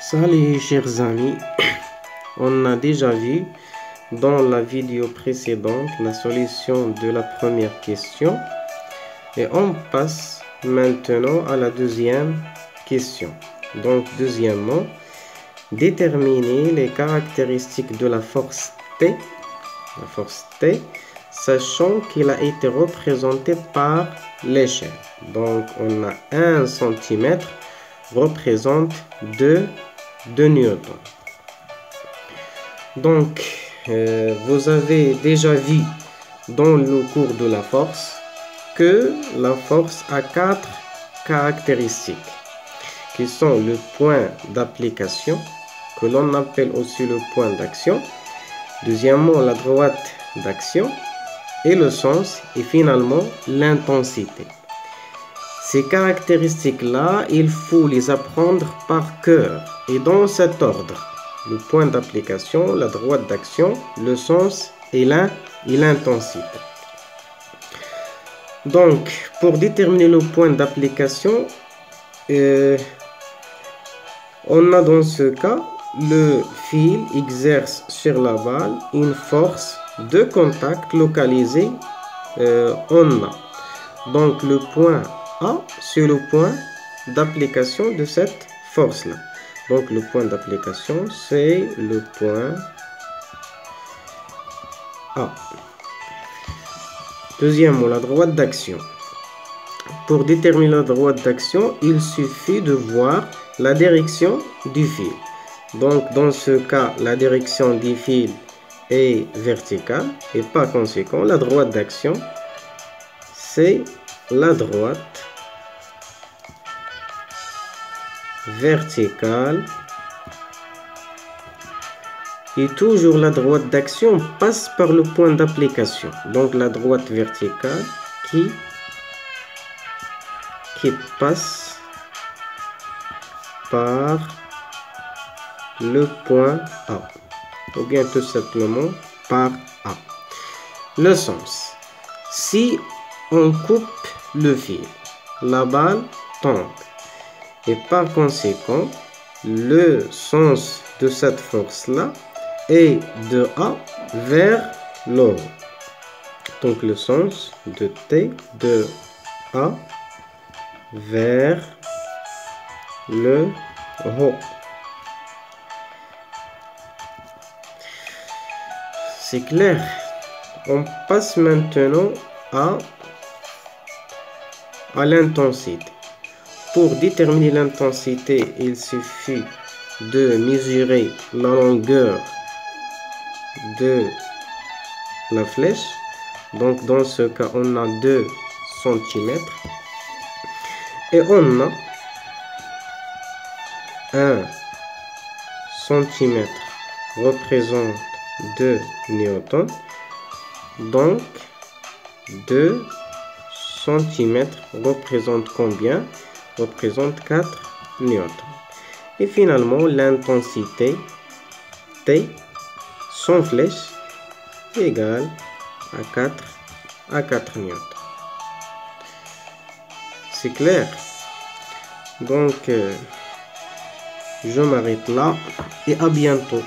Salut chers amis, on a déjà vu dans la vidéo précédente la solution de la première question et on passe maintenant à la deuxième question. Donc deuxièmement, déterminer les caractéristiques de la force T, sachant qu'il a été représenté par l'échelle. Donc on a 1 cm représente 2 newtons. Donc vous avez déjà vu dans le cours de la force que la force a 4 caractéristiques qui sont le point d'application, que l'on appelle aussi le point d'action, deuxièmement la droite d'action et le sens, et finalement l'intensité. Ces caractéristiques-là, il faut les apprendre par cœur et dans cet ordre: le point d'application, la droite d'action, le sens et l'intensité. Donc, pour déterminer le point d'application, on a dans ce cas, le fil exerce sur la balle une force de contact localisée en A. Donc, le point A, c'est le point d'application de cette force-là. Donc, le point d'application, c'est le point A. Deuxièmement, la droite d'action. Pour déterminer la droite d'action, il suffit de voir la direction du fil. Donc, dans ce cas, la direction du fil est verticale et par conséquent, la droite d'action, c'est la droite verticale. Et toujours la droite d'action passe par le point d'application. Donc la droite verticale qui passe par le point A. Ou bien tout simplement par A. Le sens. Si on coupe le fil, la balle tombe. Et par conséquent, le sens de cette force-là est de A vers le haut. Donc le sens de T de A vers le haut. C'est clair. On passe maintenant à l'intensité. Pour déterminer l'intensité, il suffit de mesurer la longueur de la flèche. Donc dans ce cas, on a 2 cm. Et on a 1 cm représente 2 newtons. Donc 2 cm représente combien? Représente 4 newtons. Et finalement, l'intensité T sans flèche égale à 4 newtons. C'est clair? Donc, je m'arrête là et à bientôt.